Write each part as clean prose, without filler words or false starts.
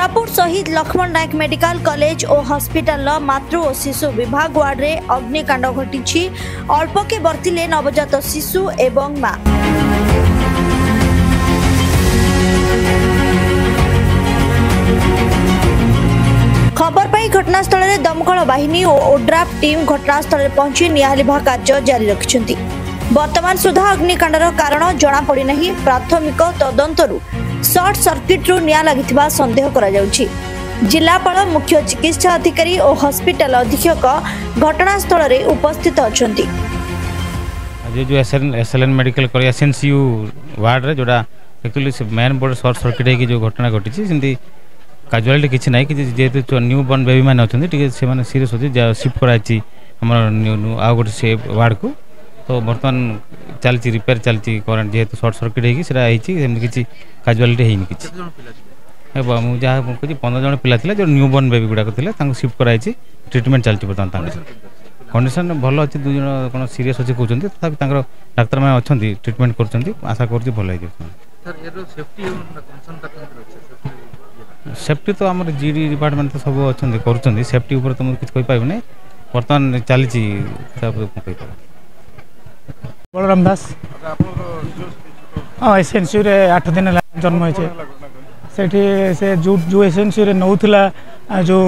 कोरापुट शहीद लक्ष्मण नायक medical college और hospital मातृ और शिशु विभाग वार्ड रे अग्निकांड घटी अल्प के बर्तिले नवजात शिशु एवं मां। खबर पाई घटनास्थल में दमकल बाहिनी और ओड्राफ टीम घटनास्थल पहुंची निआं लिभा कार्य जारी रखिछन्ति। वर्तमान सुधा अग्निकांडर कारण जना पड़ी नहीं। प्राथमिक तदंतरु सर्ट सर्किट रु निआं लागिथिबा संदेह करा जाउछि। जिलापाल मुख्य चिकित्सा अधिकारी और हॉस्पिटल अधीक्षक घटनास्थल रे उपस्थित अछन्ति। जो SLN medical college SNCU ward रे जोडा actually main board short circuit है कि जो घटना घटी सिंधी काजुआलिटी किसी ना कि जेहेतु न्यू बॉर्न बेबी मैंने अच्छा टे से सीरीयस होती शिफ्ट कराई आउ गोटे से वार्ड को। तो बर्तमान चलती रिपेयर चलती करेन्ट जेहेतु सर्ट सर्किट होती किसी काजुआलिटी है मुझे जहाँ कह 15 जन पिला जो न्यू बॉर्न बेबी गुड़ाक शिफ्ट कराई ट्रिटमेंट चलती बर्तमान कंडीशन भल अच्छी 2 जन कौन सीरीयस अच्छे कहते तथा डाक्तर मैंने अच्छा ट्रिटमेंट कर आशा कर भल सेफ्टी तो आम जीडी डिपार्टमेंट तो सब अच्छा कर सेफ्टी ऊपर तो मुझे किसी कहीपर ना बर्तमान चली बलराम दास हाँ एसएनसी 8 दिन जन्म हो से जो एसएनसी नौला जो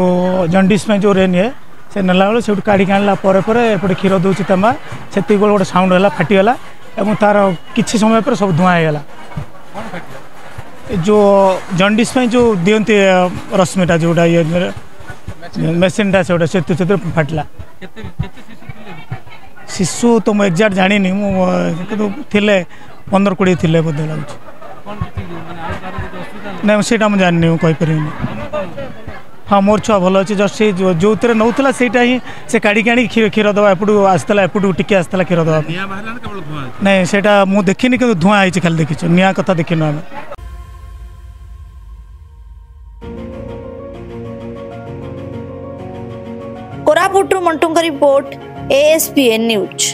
जंडिस में जो रेन है से नेला बेले से काढ़ी आनला एपटे क्षीर दूसरी माँ से गोटे साउंड है फाटीगला और तार किसी समय पर सब धुआं होगा। जो जंडिस में जो दियंती रश्मिटा जोटा ये मेसीनटा से फाटला। शिशु तो मुझे एक्जाक्ट जानी मुझे 15-20 थे बोधे लगुच ना से मुझे जानी कहीपर। हाँ मोर छुआ भल अच्छे जस्ट से जो थे नौला से ही काढ़ी आनी क्षीर दवा एपटू आसला एपटू टिके आसला क्षीर दवा नहीं से मुझे देखनी कि धुआं होती खाली देखी निआ कथा देखिनु आम। Koraput Mantu report ASPN news.